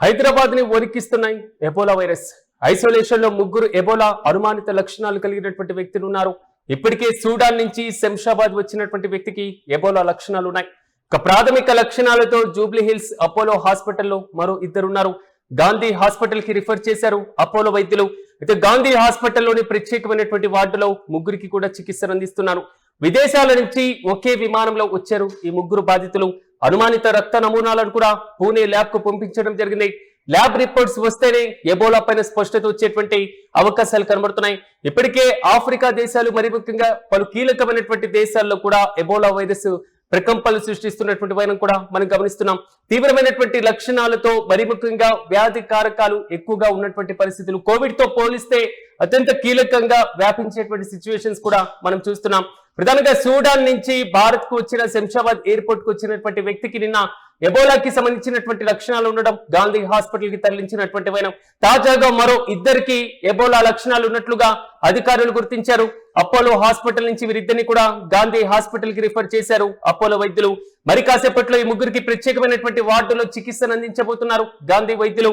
హైదరాబాద్ ని వణికిస్తున్నాయి Ebola virus. Isolation లో ముగ్గురు ఎబోలా అనుమానిత లక్షణాలు కలిగినటువంటి వ్యక్తులు ఉన్నారు. ఇప్పటికే సూడాన్ నుంచి శంషాబాద్ వచ్చినటువంటి వ్యక్తికి ఎబోలా లక్షణాలు ఉన్నాయి. ప్రాథమిక లక్షణాలతో జూబ్లీ హిల్స్ అపోలో హాస్పిటల్లో మరో ఇద్దరున్నారు. గాంధీ హాస్పిటల్ కి రిఫర్ చేశారు అపోలో వైద్యులు. అయితే గాంధీ హాస్పిటల్లోని ప్రత్యేకమైనటువంటి వార్డులో ముగ్గురికి కూడా చికిత్సను అందిస్తున్నారు. విదేశాల నుంచి ఒకే విమానంలో వచ్చారు ఈ ముగ్గురు బాధితులు. అనుమానిత రక్త నమూనాలను కూడా పూణే ల్యాబ్ కు పంపించడం జరిగింది. ల్యాబ్ రిపోర్ట్స్ వస్తేనే ఎబోలా పైన స్పష్టత వచ్చేటువంటి అవకాశాలు కనబడుతున్నాయి. ఇప్పటికే ఆఫ్రికా దేశాలు మరి ముఖ్యంగా పలు కీలకమైనటువంటి దేశాల్లో కూడా ఎబోలా వైరస్ ప్రకంపనలు సృష్టిస్తున్నటువంటి వైరం కూడా మనం గమనిస్తున్నాం. తీవ్రమైనటువంటి లక్షణాలతో మరి ముఖ్యంగా వ్యాధి కారకాలు ఎక్కువగా ఉన్నటువంటి పరిస్థితులు కోవిడ్ తో పోలిస్తే అత్యంత కీలకంగా వ్యాపించేటువంటి సిచ్యువేషన్స్ కూడా మనం చూస్తున్నాం. ప్రధానంగా సూడాన్ నుంచి భారత్ కు వచ్చిన శంషాబాద్ ఎయిర్పోర్ట్ కు వచ్చినటువంటి వ్యక్తికి నిన్న ఎబోలాకి సంబంధించినటువంటి లక్షణాలు ఉండడం గాంధీ హాస్పిటల్ కి తరలించినటువంటి వైనం. తాజాగా మరో ఇద్దరికి ఎబోలా లక్షణాలు ఉన్నట్లుగా అధికారులు గుర్తించారు. అపోలో హాస్పిటల్ నుంచి వీరిద్దరిని కూడా గాంధీ హాస్పిటల్ కి రిఫర్ చేశారు అపోలో వైద్యులు. మరి కాసేపట్లో ఈ ముగ్గురికి ప్రత్యేకమైనటువంటి వార్డులో చికిత్సను అందించబోతున్నారు గాంధీ వైద్యులు.